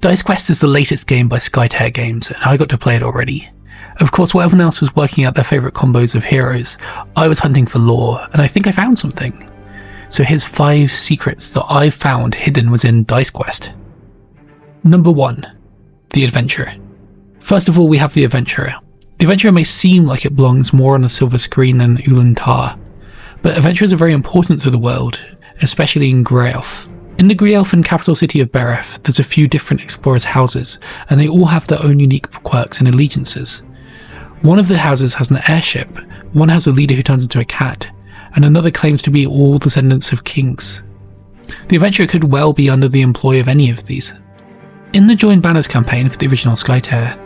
DiceQuest is the latest game by Skytear Games, and I got to play it already. Of course, while everyone else was working out their favourite combos of heroes, I was hunting for lore, and I think I found something. So here's 5 secrets that I found hidden within DiceQuest. Number 1. The Adventurer. First of all, we have the Adventurer. The Adventurer may seem like it belongs more on a silver screen than Ulantar, but adventurers are very important to the world, especially in Grey Elf. In the Grey Elfin capital city of Bereth, there's a few different explorers' houses, and they all have their own unique quirks and allegiances. One of the houses has an airship, one has a leader who turns into a cat, and another claims to be all descendants of kings. The adventurer could well be under the employ of any of these. In the Join Banners campaign for the original Skytear,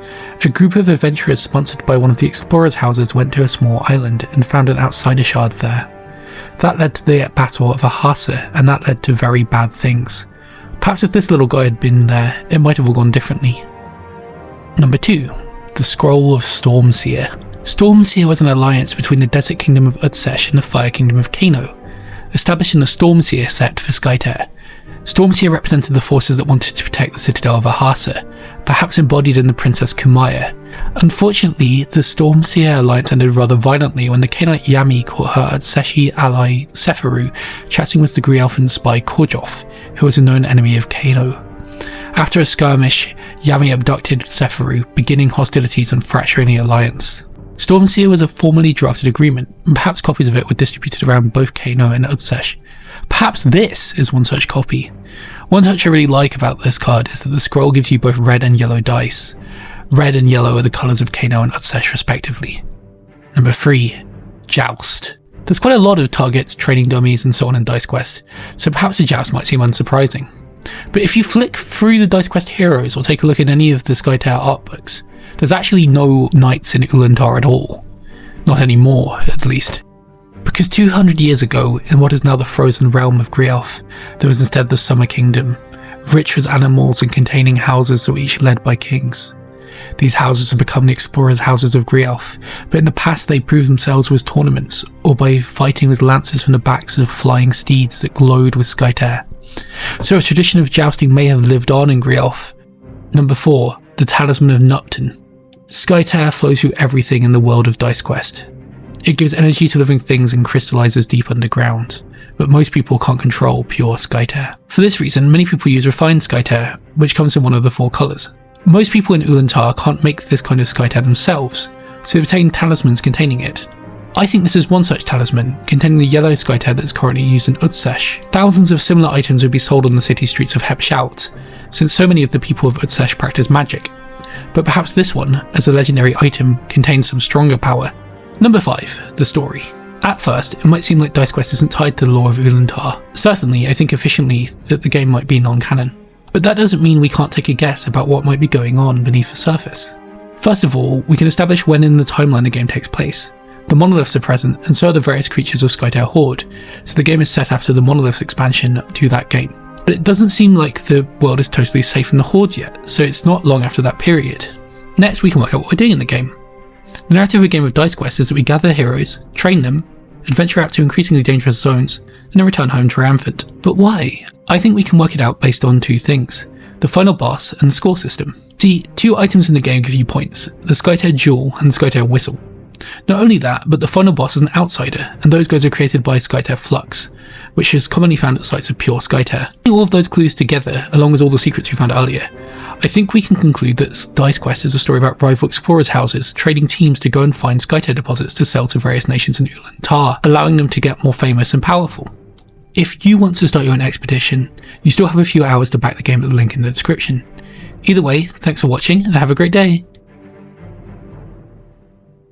a group of adventurers sponsored by one of the explorers' houses went to a small island and found an outsider shard there. That led to the battle of Ahasa, and that led to very bad things. Perhaps if this little guy had been there, it might have all gone differently. Number 2. The Scroll of Stormseer. Stormseer was an alliance between the Desert Kingdom of Utsesh and the Fire Kingdom of Kano, established in the Stormseer set for Skytear. Stormseer represented the forces that wanted to protect the citadel of Ahasa, perhaps embodied in the Princess Kumaya. Unfortunately, the Stormseer alliance ended rather violently when the Canaanite Yami caught her Utseshi ally Sephiru chatting with the Grey Elfin spy Korjoff, who was a known enemy of Kano. After a skirmish, Yami abducted Sephiru, beginning hostilities and fracturing the alliance. Stormseer was a formally drafted agreement, and perhaps copies of it were distributed around both Kano and Utsesh. Perhaps this is one such copy. One touch I really like about this card is that the scroll gives you both red and yellow dice. Red and yellow are the colours of Kano and Utsesh respectively. Number 3. Joust. There's quite a lot of targets, training dummies and so on in DiceQuest, so perhaps a joust might seem unsurprising. But if you flick through the DiceQuest heroes or take a look at any of the Skytear art books, there's actually no knights in Ulantar at all. Not anymore, at least. Because 200 years ago, in what is now the frozen realm of Grey Elf, there was instead the Summer Kingdom, rich with animals and containing houses that were each led by kings. These houses have become the explorers' houses of Grey Elf, but in the past they proved themselves with tournaments, or by fighting with lances from the backs of flying steeds that glowed with Skytear. So a tradition of jousting may have lived on in Grey Elf. Number 4. The Talisman of Nupton. Skytear flows through everything in the world of DiceQuest. It gives energy to living things and crystallizes deep underground, but most people can't control pure Skytear. For this reason, many people use refined Skytear, which comes in one of the 4 colours. Most people in Ulantar can't make this kind of Skytear themselves, so they obtain talismans containing it. I think this is one such talisman, containing the yellow Skytear that is currently used in Utsesh. Thousands of similar items would be sold on the city streets of Hepshout, since so many of the people of Utsesh practice magic. But perhaps this one, as a legendary item, contains some stronger power. Number 5. The Story. At first, it might seem like DiceQuest isn't tied to the lore of Ulantar. Certainly, I think efficiently that the game might be non-canon. But that doesn't mean we can't take a guess about what might be going on beneath the surface. First of all, we can establish when in the timeline the game takes place. The monoliths are present, and so are the various creatures of Skytear Horde, so the game is set after the monoliths expansion to that game. But it doesn't seem like the world is totally safe from the Horde yet, so it's not long after that period. Next, we can work out what we're doing in the game. The narrative of a game of DiceQuest is that we gather heroes, train them, adventure out to increasingly dangerous zones, and then return home triumphant. But why? I think we can work it out based on 2 things: the final boss and the score system. See, 2 items in the game give you points: the Skytear Jewel and the Skytear Whistle. Not only that, but the final boss is an outsider, and those guys are created by Skytear Flux, which is commonly found at sites of pure Skytear. All of those clues together, along with all the secrets we found earlier, I think we can conclude that DiceQuest is a story about rival explorers' houses trading teams to go and find Skytear deposits to sell to various nations in Ulantar, allowing them to get more famous and powerful. If you want to start your own expedition, you still have a few hours to back the game at the link in the description. Either way, thanks for watching and have a great day.